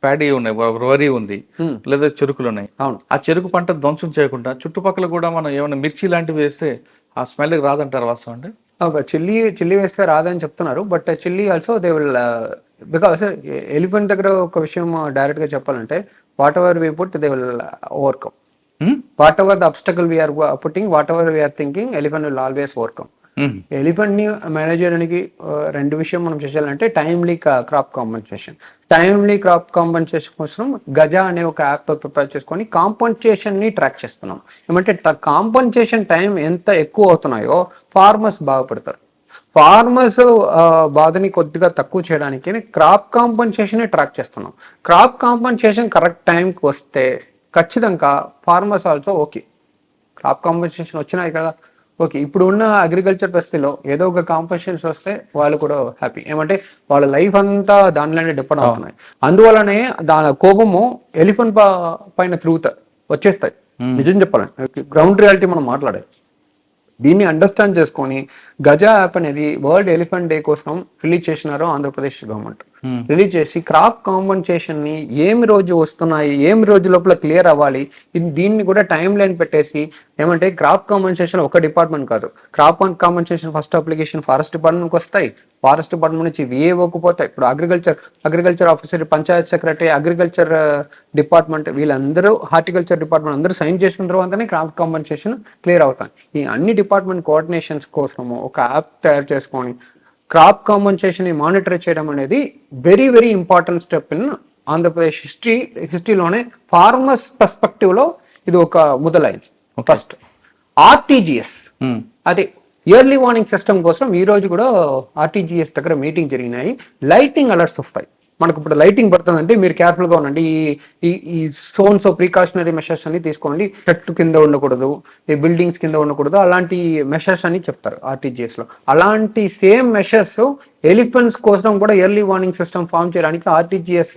ప్యాడీ ఉన్నాయి, వరి ఉంది, లేదా చెరుకులు ఉన్నాయి. అవును. ఆ చెరుకు పంట ధ్వంసం చేయకుండా చుట్టుపక్కల కూడా మనం ఏమైనా మిర్చి లాంటివి వేస్తే ఆ స్మెల్ రాదంటారు, వాస్తవం అండి? చిల్లీ వేస్తే రాదని చెప్తున్నారు, but chilli also they will, because elephant దగ్గర ఒక విషయం డైరెక్ట్ గా చెప్పాలంటే, whatever we put they will overcome. Whatever the obstacle we are putting, whatever we are thinking, elephant will always overcome. Elephant ని manage చేయడానికి రెండు విషయం మనం చేయాలంటే, timely crop compensation. Timely crop compensation కోసం గజ అనే ఒక యాప్ ప్రిపేర్ చేసుకొని కాంపన్సేషన్ ని ట్రాక్ చేస్తున్నాం. ఏమంటే కాంపన్సేషన్ టైం ఎంత ఎక్కువ అవుతున్నాయో ఫార్మర్స్ బాగుపడతారు. ఫార్మర్స్ బాధని కొద్దిగా తక్కువ చేయడానికి క్రాప్ కాంపన్సేషన్ ట్రాక్ చేస్తున్నాం. క్రాప్ కాంపన్సేషన్ కరెక్ట్ టైంకి వస్తే ఖచ్చితంగా farmers also okay. Crop compensation వచ్చినాయి కదా, ఓకే. ఇప్పుడు ఉన్న అగ్రికల్చర్ పరిస్థితిలో ఏదో ఒక కాంపన్సేషన్ వస్తే వాళ్ళు కూడా హ్యాపీ. ఏమంటే వాళ్ళ లైఫ్ అంతా దానిలోనే డిపెండ్ అవుతున్నాయి. అందువల్లనే దాని కోపము ఎలిఫెంట్ పైన తిరుగుతాయి, వచ్చేస్తాయి. నిజం చెప్పాలంటే గ్రౌండ్ రియాలిటీ మనం మాట్లాడాలి. దీన్ని అండర్స్టాండ్ చేసుకొని గజ యాప్ అనేది వరల్డ్ ఎలిఫెంట్ డే కోసం రిలీజ్ చేసినారు ఆంధ్రప్రదేశ్ గవర్నమెంట్. రిలీజ్ చేసి క్రాప్ కాంపన్సేషన్ ని ఏమి రోజు వస్తున్నాయి, ఏమి రోజు లోపల క్లియర్ అవ్వాలి, దీన్ని కూడా టైం లైన్ పెట్టేసి, ఏమంటే క్రాప్ కాంపన్సేషన్ ఒక డిపార్ట్మెంట్ కాదు. Crop compensation first application forest డిపార్ట్మెంట్కి వస్తాయి, ఫారెస్ట్ డిపార్ట్మెంట్ నుంచి విఏఓకి పోతాయి. ఇప్పుడు agriculture officer, Panchayat secretary, agriculture department, వీళ్ళందరూ హార్టికల్చర్ డిపార్ట్మెంట్ అందరూ సైన్ చేసిన తర్వాతనే క్రాప్ కాంపన్సేషన్ క్లియర్ అవుతాయి. ఈ అన్ని డిపార్ట్మెంట్ కోఆర్డినేషన్స్ కోసము ఒక యాప్ తయారు చేసుకొని క్రాప్ కాంపన్సేషన్ ని మానిటర్ చేయడం అనేది very very important step in Andhra Pradesh హిస్టరీలోనే. ఫార్మర్స్ పర్స్పెక్టివ్ లో ఇది ఒక మొదలైంది. ఫస్ట్ ఆర్టీజీఎస్, అదే ఇయర్లీ వార్నింగ్ సిస్టమ్ కోసం ఈ రోజు కూడా ఆర్టీజీఎస్ దగ్గర మీటింగ్ జరిగినాయి. లైటింగ్ అలర్ట్స్ వస్తాయి. మనకు ఇప్పుడు లైటింగ్ పడుతుందంటే మీరు కేర్ఫుల్ గా ఉండండి, ఈ సోన్స్ ప్రికాషనరీ మెషర్స్ అని తీసుకోండి, చెట్టు కింద ఉండకూడదు, ఈ బిల్డింగ్స్ కింద ఉండకూడదు, అలాంటి మెషర్స్ అని చెప్తారు ఆర్టీజీఎస్ లో. అలాంటి సేమ్ మెషర్స్ ఎలిఫెంట్స్ కోసం కూడా ఎర్లీ వార్నింగ్ సిస్టమ్ ఫామ్ చేయడానికి ఆర్టీజీఎస్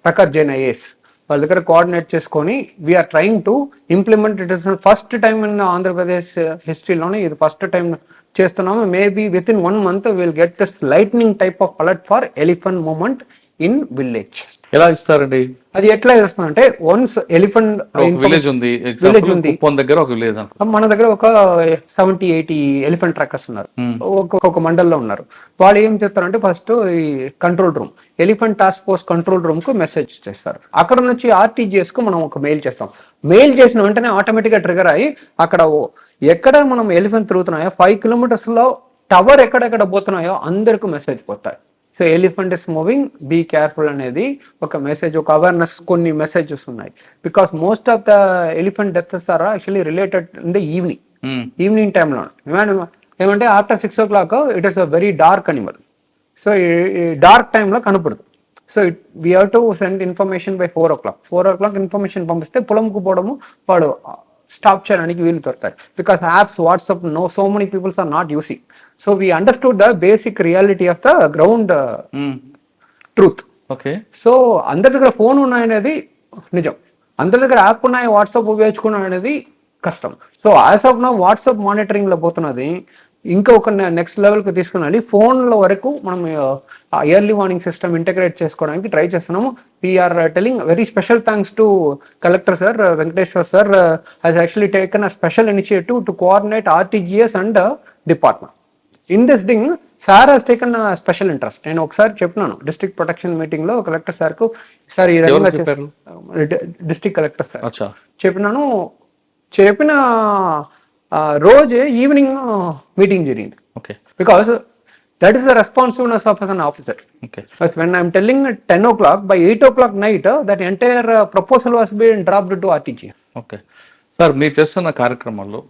ప్రకాష్ జైన్ ఐఏఎస్ వాళ్ళ దగ్గర కోఆర్డినేట్ చేసుకొని we're trying to implement. It is first time in Andhra Pradesh హిస్టరీలోనే ఇది ఫస్ట్ టైం చేస్తున్నాము. Maybe with in 1 month will get this lightning type of alert for elephant movement in village. ఎలా ఇస్తారండి అది? ఎట్లా చేస్తుందంటే, వన్స్ ఎలిఫెంట్ విలేజ్ ఉంది, కుప్పం దగ్గర ఒక విలేజ్, మన దగ్గర ఒక 70-80 ఎలిఫెంట్ ట్రాకర్స్ ఉన్నారు, ఒక్కొక్క మండల్లో ఉన్నారు. వాళ్ళు ఏం చేస్తారంటే, ఫస్ట్ ఈ control room, elephant task force control room కు మెసేజ్ చేస్తారు. అక్కడ నుంచి ఆర్టీజీఎస్ కు మనం ఒక మెయిల్ చేస్తాం. మెయిల్ చేసిన వెంటనే ఆటోమేటిక్ గా ట్రిగర్ అయ్యి అక్కడ ఎక్కడ మనం ఎలిఫెంట్ తిరుగుతున్నాయో 5 kilometers లో టవర్ ఎక్కడెక్కడ పోతున్నాయో అందరికి మెసేజ్ పోతాయి. So elephant is moving, be careful అనేది ఒక మెసేజ్, ఒక అవేర్నెస్, కొన్ని మెసేజెస్ ఉన్నాయి. Because most of the elephant deaths are actually related in the evening టైంలో. ఏమంటే after 6 o'clock it is a very dark animal. So ఈ dark టైంలో కనపడదు. So we have to send information by 4 o'clock. 4 o'clock information పంపిస్తే పొలంకు పోవడము వాడు stop చేయడానికి వీలు దొరుకుతాయి. Because apps, WhatsApp, so many peoples are not using. So we understood the basic reality of the ground truth. Okay. So అందరి దగ్గర phone ఉన్నాయనేది నిజం, అందరి దగ్గర యాప్ ఉన్నాయి, వాట్సాప్ ఉపయోగించుకున్నాం అనేది కష్టం. So as of now WhatsApp monitoring లో పోతున్నది ఇంకా ఒక నెక్స్ట్ లెవెల్కి తీసుకుని ఫోన్ల వరకు మనం ఇయర్లీ వార్నింగ్ సిస్టమ్ ఇంటగ్రేట్ చేసుకోవడానికి ట్రై చేస్తున్నాము. We are telling very special thanks to collector sir Venkateshwar sir has actually taken a special initiative to coordinate RTGS and department. In this thing sir has taken special interest. నేను ఒకసారి చెప్పినాను district protection meeting లో collector sir కు, sir ఈ రకంగా district collector sir చెప్పిన రోజే evening meeting జరిగింది. Because that is the responsibilities of an officer. When I'm telling 10 o'clock, by 8 o'clock night that entire proposal was being dropped to RTGS. Okay sir, మీరు చేస్తున్న కార్యక్రమాల్లో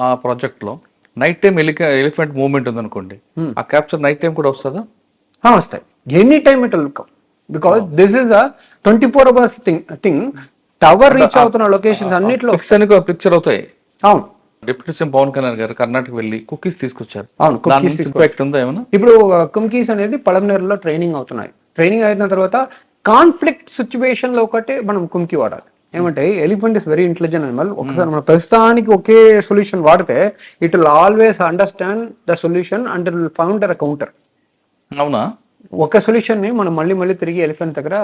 ఆ project లో night time elephant movement ఉందనుకోండి, ఆ capture night time కూడా వస్తుందా? వస్తాయి, any time it will come. Because this is a 24 hours thing. Tower reach అవుతున్న లొకేషన్స్ అన్నిట్లో పిక్చర్ అవుతాయి. అవును. డిప్యూటీ సీఎం పవన్ కళ్యాణ్ గారు కర్ణాటక వెళ్ళి కుకీస్ తీసుకొచ్చారు. అవును, ఇప్పుడు కుకీస్ అనేది పలమనేరులో ట్రైనింగ్ అవుతున్నాయి. ట్రైనింగ్ అయిన తర్వాత కాన్ఫ్లిక్ట్ సిచ్యువేషన్ లో ఒకటే మనం కుమ్కి వాడాలి. ఏమంటే elephant is very intelligent animal. ఒకసారి మనం ప్రస్తుతానికి ఒకే సొల్యూషన్ వాడితే it will always understand the solution and will found a counter. అవునా? ఒక సొల్యూషన్ని మనం మళ్ళీ మళ్ళీ తిరిగి ఎలిఫెంట్ దగ్గర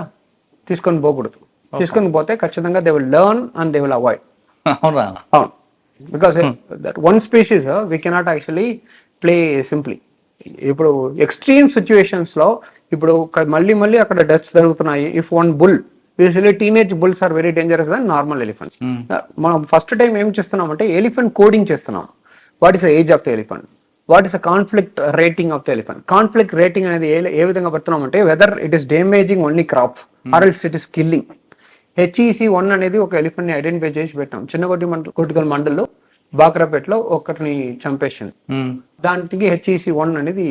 తీసుకొని పోకూడదు. తీసుకొని పోతే ఖచ్చితంగా they will learn and they will avoid. అవునా? అవును, because that one species we cannot actually play simply. ఇప్పుడు ఎక్స్ట్రీమ్ సిచ్యువేషన్స్ లో ఇప్పుడు మళ్ళీ మళ్ళీ అక్కడ డెత్స్ జరుగుతున్నాయి. If one bull, usually teenage bulls are very dangerous than normal elephants. మనం ఫస్ట్ టైం ఏం చేస్తున్నామంటే ఎలిఫెంట్ కోడింగ్ చేస్తున్నాం. What is the age of the elephant, what is the conflict rating of the elephant. Conflict rating అనేది ఏ విధంగా పెడుతున్నామంటే whether it is damaging only crop or else it is killing. HEC1 అనేది ఒక elephant ని identify చేసి పెట్టాం. కొట్టిగల్ మండల్లో బాక్రాపేటలో ఒకరిని చంపేసింది. దానికి HEC1 అనేది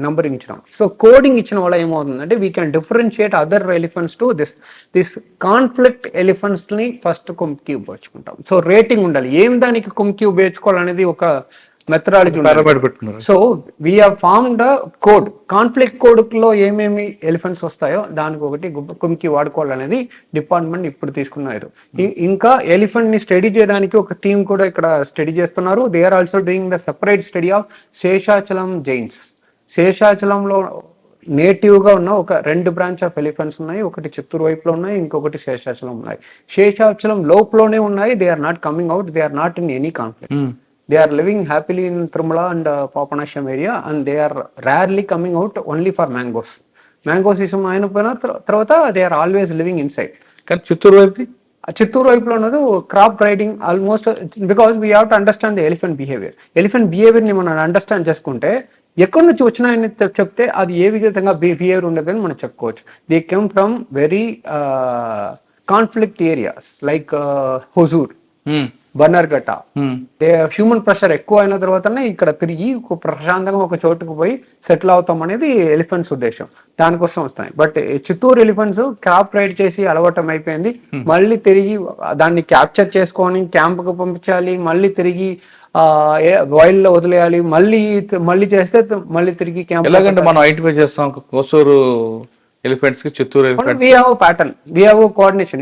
నంబరింగ్ ఇచ్చినాం. సో కోడింగ్ ఇచ్చిన వల్ల ఏమవుతుందంటే we can differentiate other elephants to this conflict elephants ని ఫస్ట్ కొమ్కి ఉపయోగించుకుంటాం. సో రేటింగ్ ఉండాలి, ఏం దానికి కొమ్కి ఉపయోగించుకోవాలనేది ఒక మెథడాలజీ ఉండాలి. So we have formed code, conflict code లో ఏమేమి ఎలిఫెంట్స్ వస్తాయో దానికి ఒకటి కుమ్కి వాడుకోవాలనేది డిపార్ట్మెంట్ ఇప్పుడు తీసుకున్నారు. ఇంకా ఎలిఫెంట్ ని స్టడీ చేయడానికి ఒక టీం కూడా ఇక్కడ స్టడీ చేస్తున్నారు. They are also doing the separate study of Seshachalam giants. శేషాచలంలో నేటివ్ గా ఉన్న ఒక 2 బ్రాంచ్ ఆఫ్ ఎలిఫెంట్స్ ఉన్నాయి. ఒకటి చిత్తూరు వైపులో ఉన్నాయి, ఇంకొకటి శేషాచలం ఉన్నాయి. శేషాచలం లోపలనే ఉన్నాయి. They are not coming out, they are not in any conflict. They are living happily in Tirumala and Papanasham area, and they are rarely coming out only for mangoes. Mango season అయిన తర్వాత they are always living inside. కానీ చిత్తూరు వైపులో ఉన్నది crop riding almost, because we have to understand the elephant behaviour. Elephant behaviour ని మనం understand చేసుకుంటే ఎక్కడి నుంచి వచ్చినాయని చెప్తే అది ఏ విధంగా బిహేవియర్ ఉండదని మనం చెప్పుకోవచ్చు. They come from very conflict areas like హుజూర్, బన్నర్ఘట్ట. హ్యూమన్ ప్రెషర్ ఎక్కువ అయిన తర్వాతనే ఇక్కడ తిరిగి ప్రశాంతంగా ఒక చోటుకు పోయి సెటిల్ అవుతాం అనేది ఎలిఫెంట్స్ ఉద్దేశం. దానికోసం వస్తాయి. But Chittoor elephants crop raid చేసి అలవాటం అయిపోయింది. మళ్ళీ తిరిగి దాన్ని క్యాప్చర్ చేసుకొని క్యాంప్ కు పంపించాలి, మళ్ళీ తిరిగి వైల్డ్ లో వదిలేయాలి, మళ్ళీ చేస్తే మళ్ళీ తిరిగి క్యాంప్. ఎలాగంటే మనం ఐడెంటిఫై చేస్తాం కోసూరు ఎలిఫెంట్స్ కి Chittoor elephants. We have pattern, we have coordination.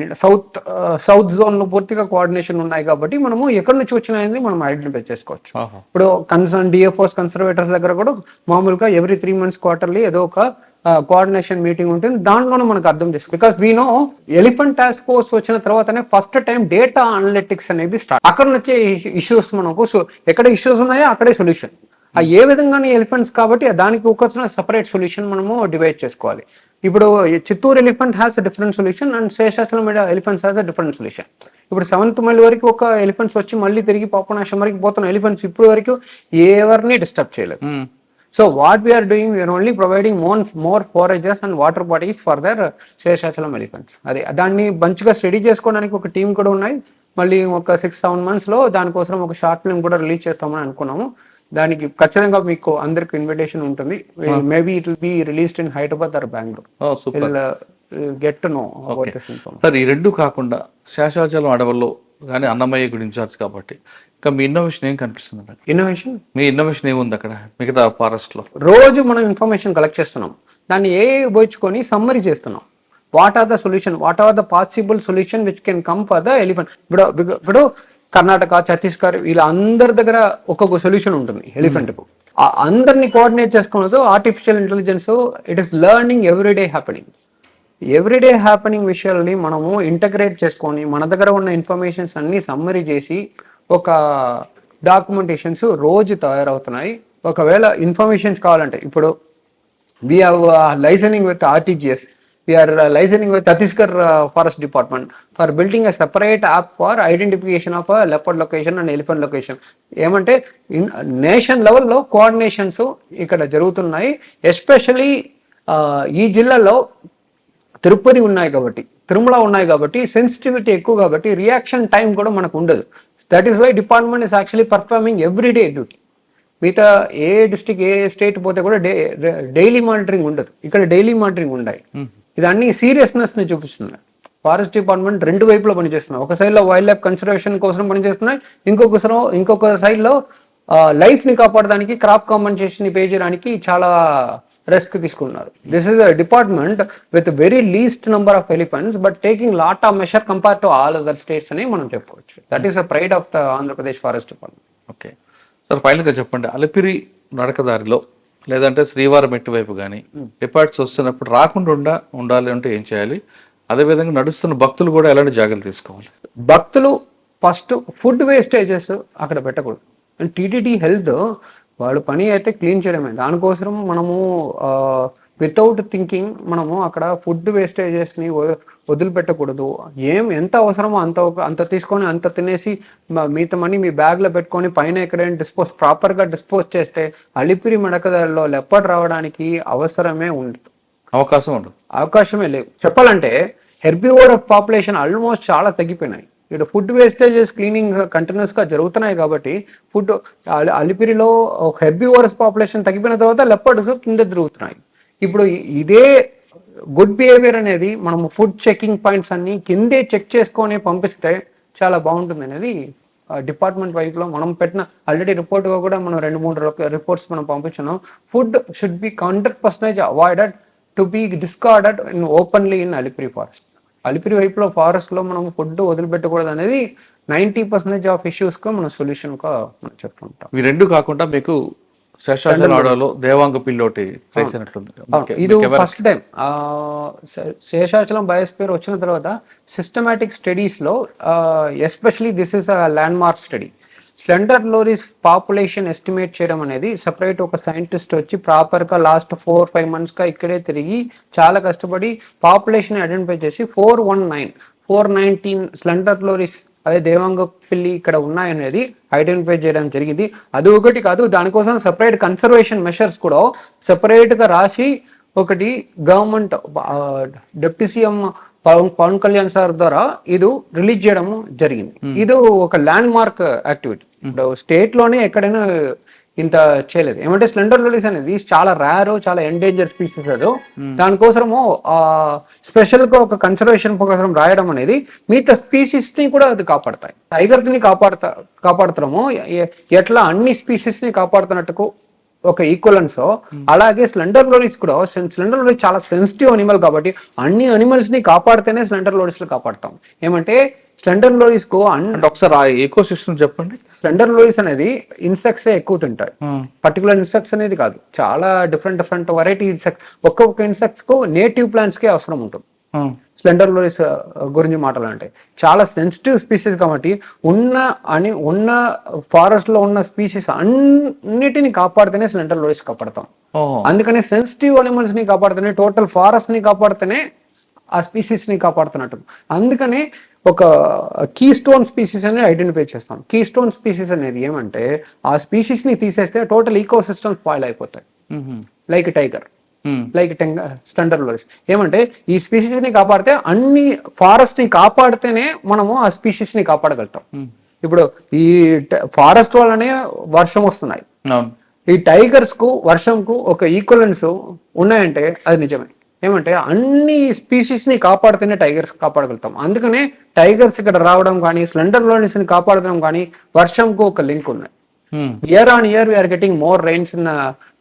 South zone లో పూర్తిగా కోఆర్డినేషన్ ఉన్నాయి కాబట్టి మనము ఎక్కడి నుంచి వచ్చినాయని మనం ఐడెంటిఫై చేసుకోవచ్చు. ఇప్పుడు DFOs కన్సర్వేటర్స్ దగ్గర కూడా మామూలుగా ఎవ్రీ 3 months క్వార్టర్లీ ఏదో ఒక కోఆర్డినేషన్ మీటింగ్ ఉంటుంది. దాంట్లోనే మనకు అర్థం చేసుకో. Because we know elephant task force వచ్చిన తర్వాతనే ఫస్ట్ టైం డేటా అనలిటిక్స్ అనేది స్టార్ట్. అక్కడ వచ్చే ఇష్యూస్ మనకు ఎక్కడ ఇష్యూస్ ఉన్నాయో అక్కడే సొల్యూషన్. ఏ విధంగా ఎలిఫెంట్స్ కాబట్టి దానికి వచ్చిన సపరేట్ సొల్యూషన్ మనము డివైడ్ చేసుకోవాలి. ఇప్పుడు Chittoor elephant has a different solution and Seshachalam elephants has a different solution. ఇప్పుడు 7th మైల్ వరకు ఒక ఎలిఫెంట్స్ వచ్చి మళ్ళీ తిరిగి పాపనాశం వరకు పోతున్న ఎలిఫెంట్స్ ఇప్పుడు వరకు ఎవరిని డిస్టర్బ్ చేయలేదు. So what we're doing, we're only providing more forages and water bodies for their Seshachalam elephants. అదే దాన్ని మంచిగా స్టడీ చేసుకోవడానికి ఒక టీం కూడా ఉన్నాయి. మళ్ళీ ఒక 6-7 months లో దానికోసం ఒక షార్ట్ ఫిల్మ్ కూడా రిలీజ్ చేస్తామని అనుకున్నాము. దానికి ఖచ్చితంగా మీకు అందరికి ఇన్విటేషన్ ఉంటుంది. Maybe it will be released in Hyderabad or Bengaluru. Get to know about this information. Sir, ఈ రెండు కాకుండా శేషాచలం అడవుల్లో కానీ అన్నమయ్య గుడి ఇన్ఛార్జ్ కాబట్టి ఇంకా మీ ఇన్నోవేషన్ ఏం కనిపిస్తుంది? మీ ఇన్నోవేషన్ ఏముంది అక్కడ మిగతా ఫారెస్ట్ లో? రోజు మనం ఇన్ఫర్మేషన్ కలెక్ట్ చేస్తున్నాం, దాన్ని ఉపయోగించుకొని సమ్మరీ చేస్తున్నాం. What are the solution, what are the possible solution which can come for the elephant. ఇప్పుడు కర్ణాటక, ఛత్తీస్గఢ్ వీళ్ళ అందరి దగ్గర ఒక్కొక్క సొల్యూషన్ ఉంటుంది ఎలిఫెంట్ కు. అందరినీ కోఆర్డినేట్ చేసుకున్నది artificial intelligence. It is learning everyday happening విషయాల్ని మనము ఇంటగ్రేట్ చేసుకొని మన దగ్గర ఉన్న ఇన్ఫర్మేషన్స్ అన్ని సమ్మరీ చేసి ఒక డాక్యుమెంటేషన్స్ రోజు తయారవుతున్నాయి. ఒకవేళ ఇన్ఫర్మేషన్స్ కావాలంటే ఇప్పుడు we have licensing with RTGS. We are licensing with Chhattisgarh Forest Department for building a separate app for identification of a leopard location and elephant location. ఏమంటే నేషన్ లెవెల్లో కోఆర్డినేషన్స్ ఇక్కడ జరుగుతున్నాయి. ఎస్పెషలీ ఈ జిల్లాలో తిరుపతి ఉన్నాయి కాబట్టి, తిరుమల ఉన్నాయి కాబట్టి సెన్సిటివిటీ ఎక్కువ కాబట్టి రియాక్షన్ టైం కూడా మనకు ఉండదు. That is why department is actually performing everyday duty. మిగతా ఏ డిస్ట్రిక్ట్ ఏ స్టేట్ పోతే కూడా డైలీ మానిటరింగ్ ఉండదు, ఇక్కడ డైలీ మానిటరింగ్ ఉన్నాయి. ఇది అన్ని సీరియస్నెస్ ని చూపిస్తుంది. ఫారెస్ట్ డిపార్ట్మెంట్ 2 వైపులో పనిచేస్తున్నాయి. ఒక సైడ్ లో వైల్డ్ లైఫ్ కన్సర్వేషన్ కోసం పనిచేస్తున్నాయి, ఇంకొక సైడ్ లో లైఫ్ ని కాపాడడానికి క్రాప్ కాంపెన్సేషన్ పే చేయడానికి చాలా రిస్క్ తీసుకున్నారు. This is a department with very least number of elephants but taking lot of measure compare to all other states అని మనం చెప్పుకోవచ్చు. That is a pride of the Andhra Pradesh forest department. Okay sir, ఫైనల్గా చెప్పండి, అలిపిరి నడకదారిలో లేదంటే శ్రీవారం మెట్టు వైపు కానీ లిపాట్స్ వస్తున్నప్పుడు రాకుండా ఉండాలి అంటే ఏం చేయాలి? అదేవిధంగా నడుస్తున్న భక్తులు కూడా ఎలాంటి జాగ్రత్తలు తీసుకోవాలి? భక్తులు ఫస్ట్ ఫుడ్ వేస్టేజెస్ అక్కడ పెట్టకూడదు. అండ్ టీటీడీ హెల్త్ వాళ్ళు పని అయితే క్లీన్ చేయడమే, దానికోసం మనము వితౌట్ థింకింగ్ మనము అక్కడ ఫుడ్ వేస్టేజెస్ని వదిలిపెట్టకూడదు. ఎంత అవసరమో అంత తీసుకొని అంత తినేసి మిగతా మనీ మీ బ్యాగ్లో పెట్టుకొని పైన ఎక్కడైనా ప్రాపర్గా డిస్పోజ్ చేస్తే అలిపిరి మడకదారిలో లెప్పటి రావడానికి అవకాశమే లేదు. చెప్పాలంటే హెర్బివోర్ పాపులేషన్ ఆల్మోస్ట్ చాలా తగ్గిపోయినాయి. ఇక్కడ ఫుడ్ వేస్టేజెస్ క్లీనింగ్ కంటిన్యూస్గా జరుగుతున్నాయి కాబట్టి అలిపిరిలో హెర్బివోరస్ పాపులేషన్ తగ్గిపోయిన తర్వాత లెపర్డ్స్ కింద తిరుగుతున్నాయి. ఇప్పుడు ఇదే గుడ్ బిహేవియర్ అనేది మనము ఫుడ్ చెకింగ్ పాయింట్స్ అన్ని కిందే చెక్ చేసుకొని పంపిస్తే చాలా బాగుంటుంది అనేది డిపార్ట్మెంట్ వైపులో మనం పెట్టిన ఆల్రెడీ రిపోర్ట్గా కూడా మనం 2-3 రిపోర్ట్స్ మనం పంపించున్నాం. Food should be 100% avoided to be discarded in openly in Alipiri forest. Alipiri వైపులో ఫారెస్ట్లో మనం ఫుడ్ వదిలిపెట్టకూడదు అనేది 90% ఆఫ్ ఇష్యూస్కు మనం సొల్యూషన్గా మనం చెప్తుంటాం. ఇవి రెండు కాకుండా మీకు శేషాచలంలో దేవాంగ పిల్లోటి చేసినట్టుంది. ఇది ఫస్ట్ టైం శేషాచలం బయోస్ఫియర్ వచ్చిన తర్వాత సిస్టమాటిక్ స్టడీస్లో especially this is a landmark study. Slender loris population estimate చేయడం అనేది సపరేట్ ఒక సైంటిస్ట్ వచ్చి ప్రాపర్గా లాస్ట్ 4-5 monthsగా ఇక్కడే తిరిగి చాలా కష్టపడి పాపులేషన్ ఐడెంటిఫై చేసి 419 స్లెండర్ లోరీస్ అదే దేవాంగ పిల్లి ఇక్కడ ఉన్నాయనేది ఐడెంటిఫై చేయడం జరిగింది. అది ఒకటి కాదు, దానికోసం సపరేట్ కన్సర్వేషన్ మెషర్స్ కూడా సపరేట్గా రాసి ఒకటి government deputy CM Pawan Kalyan sir ద్వారా ఇది రిలీజ్ చేయడం జరిగింది. ఇది ఒక ల్యాండ్ మార్క్ యాక్టివిటీ. ఇప్పుడు స్టేట్ లోనే ఎక్కడైనా ఇంత చేయలేదు. ఏమంటే స్లెండర్ లోరీస్ అనేది చాలా రేర్, చాలా ఎండేంజర్ స్పీసెస్. అది దానికోసము స్పెషల్ గా ఒక కన్సర్వేషన్ కోసం రాయడం అనేది మిగతా స్పీసీస్ ని కూడా అది కాపాడతాయి. టైగర్ ని కాపాడుతాము ఎట్లా అన్ని స్పీసీస్ ని కాపాడుతున్నట్టుకు ఒక ఈక్వలెన్స్, అలాగే స్లెండర్ లోరీస్ కూడా. స్లెండర్ లోరీస్ చాలా సెన్సిటివ్ అనిమల్ కాబట్టి అన్ని అనిమల్స్ ని కాపాడితేనే స్లెండర్ లోరీస్ లో కాపాడతాం. ఏమంటే స్లెండర్ లోరీస్ కు ఒకసారి ఎకో సిస్టమ్ చెప్పండి. స్లెండర్ లోరీస్ అనేది ఇన్సెక్ట్స్ ఎక్కువ తింటాయి. పర్టికులర్ ఇన్సెక్ట్స్ అనేది కాదు, చాలా డిఫరెంట్ వెరైటీ ఇన్సెక్ట్. ఒక్కొక్క ఇన్సెక్ట్స్ కు నేటివ్ ప్లాంట్స్ కే అవసరం ఉంటుంది. స్లెండర్ లోరీస్ గురించి మాట్లాడాలంటే చాలా సెన్సిటివ్ స్పీసీస్ కాబట్టి ఉన్న ఫారెస్ట్ లో ఉన్న స్పీసీస్ అన్నిటిని కాపాడితేనే స్లెండర్ లోరీస్ కాపాడతాం. అందుకనే సెన్సిటివ్ అనిమల్స్ ని కాపాడితేనే, టోటల్ ఫారెస్ట్ ని కాపాడితేనే ఆ స్పీసీస్ ని కాపాడుతున్నట్టు. అందుకనే ఒక కీ స్టోన్ స్పీసీస్ అనేది ఐడెంటిఫై చేస్తాం. కీ స్టోన్ స్పీసీస్ అనేది ఏమంటే ఆ స్పీసీస్ ని తీసేస్తే టోటల్ ఈకో సిస్టమ్ స్పాయిల్ అయిపోతాయి. Like tiger, like slender loris. ఏమంటే ఈ స్పీసీస్ ని కాపాడితే అన్ని ఫారెస్ట్ ని కాపాడితేనే మనము ఆ స్పీసీస్ ని కాపాడగలుగుతాం. ఇప్పుడు ఈ ఫారెస్ట్ వల్లనే వర్షం వస్తున్నాయి. ఈ టైగర్స్ కు వర్షంకు ఒక ఈక్వలెన్స్ ఉన్నాయంటే అది నిజమే. ఏమంటే అన్ని స్పీసీస్ ని కాపాడితేనే టైగర్స్ కాపాడగలుగుతాం. అందుకనే టైగర్స్ ఇక్కడ రావడం కానీ, స్లెండర్ లోరీస్ ని కాపాడడం కానీ వర్షంకు ఒక లింక్ ఉన్నాయి. Year on year we are getting more rains in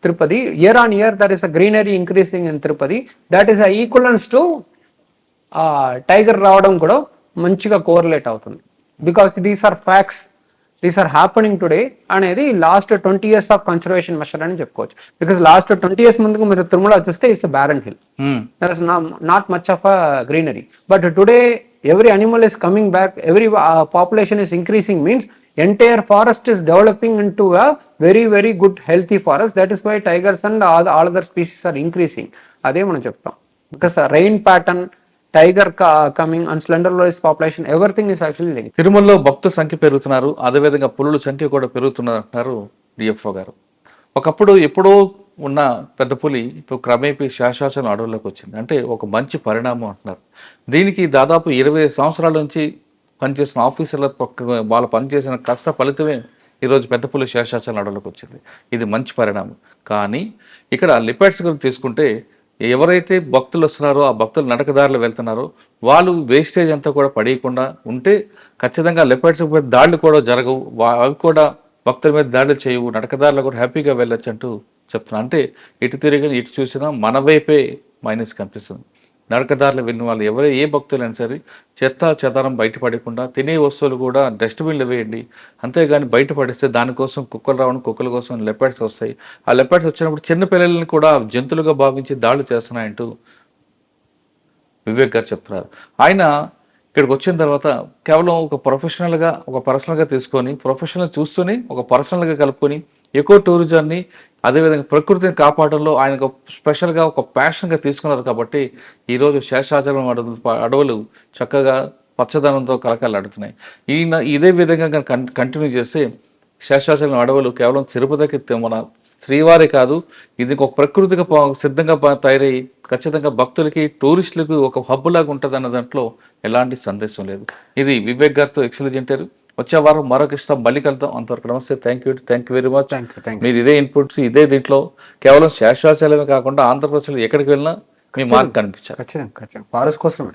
Tirupati. Year on year there is a greenery increasing in Tirupati. That is a equivalence to tiger రావడం కూడా మంచిగా కోరిలేట్ అవుతుంది. Because these are facts, these are happening today అనేది last 20 years of conservation measure అని చెప్పుకోవచ్చు. Because last 20 years ముందుకు మీరు తిరుమల చూస్తే it's barren hill, there is not much of a greenery. But today every animal is coming back, every population is increasing, means entire forest is developing into a very good healthy forest. That is why tigers and all other species are increasing. అదే మనం చెప్తాం. because rain pattern, tiger coming and slender loris population, everything is actually linked. తిరుమలలో భక్తుల సంఖ్య పెరుగుతున్నారు, అదేవిధంగా పులుల సంఖ్య కూడా పెరుగుతున్నారు అంటున్నారు డిఎఫ్ఓ గారు. ఒకప్పుడు ఎప్పుడో ఉన్న పెద్ద పులి ఇప్పుడు క్రమేపీ శేషాచలం అడవుల్లోకి వచ్చింది అంటే ఒక మంచి పరిణామం అంటున్నారు. దీనికి దాదాపు 20 సంవత్సరాల నుంచి పనిచేసిన ఆఫీసర్ల వాళ్ళు పనిచేసిన కష్ట ఫలితమే ఈరోజు పెద్ద పులి శేషాచలం అడవుల్లోకి వచ్చింది. ఇది మంచి పరిణామం. కానీ ఇక్కడ లిపాట్స్ గురించి తీసుకుంటే ఎవరైతే భక్తులు వస్తున్నారో ఆ భక్తులు నడకదారులు వెళ్తున్నారో వాళ్ళు వేస్టేజ్ అంతా కూడా పడేయకుండా ఉంటే ఖచ్చితంగా లిపాట్స్ మీద దాడులు కూడా జరగవు, అవి కూడా భక్తుల మీద దాడులు చేయవు, నడకదారులు కూడా హ్యాపీగా వెళ్ళొచ్చు అంటూ చెప్తున్నా. అంటే ఇటు తిరిగి ఇటు చూసినా మన వైపే మైనస్ కనిపిస్తుంది. నడకదారులు వెళ్ళిన వాళ్ళు ఏ భక్తులైనా సరే చెత్త చెదారం బయటపడకుండా తినే వస్తువులు కూడా డస్ట్బిన్లో వేయండి. అంతేగాని బయట పడేస్తే దానికోసం కుక్కలు రావడం, కుక్కల కోసం లెపర్డ్స్ వస్తాయి. ఆ లెపర్డ్స్ వచ్చినప్పుడు చిన్న పిల్లల్ని కూడా జంతువులుగా భావించి దాడులు చేస్తున్నాయంటూ వివేక్ గారు చెప్తున్నారు. ఆయన ఇక్కడికి వచ్చిన తర్వాత కేవలం ఒక ప్రొఫెషనల్గా, ఒక పర్సనల్గా తీసుకొని, ప్రొఫెషనల్ చూస్తూనే ఒక పర్సనల్గా కలుపుకొని ఎకో టూరిజాన్ని, అదేవిధంగా ప్రకృతిని కాపాడంలో ఆయనకు స్పెషల్గా ఒక ప్యాషన్గా తీసుకున్నారు. కాబట్టి ఈరోజు శేషాచలం అడవులు చక్కగా పచ్చదనంతో కలకలాడుతున్నాయి. ఇదే విధంగా కంటిన్యూ చేస్తే శేషాచలం అడవులు కేవలం తిరుపతికి మన శ్రీవారి కాదు, ఇది ఒక ప్రకృతిగా సిద్ధంగా తయారయ్యి ఖచ్చితంగా భక్తులకి, టూరిస్టులకు ఒక హబ్ లాగా ఉంటుంది అన్న దాంట్లో ఎలాంటి సందేశం లేదు. ఇది వివేక్ గారితో ఎక్సలెంట్ ఇంటర్వ్యూ. వచ్చే వారం మరొక ఇష్టం మళ్ళీ కలుద్దాం. అంతవరకు నమస్తే. Thank you very much. మీరు ఇదే ఇన్పుట్స్, ఇదే దీంట్లో కేవలం శేషాచలమే కాకుండా ఆంధ్రప్రదేశ్లో ఎక్కడికి వెళ్ళినా మీ మార్క్ కనిపించారు. ఖచ్చితంగా ఫారెస్ట్ కోసం.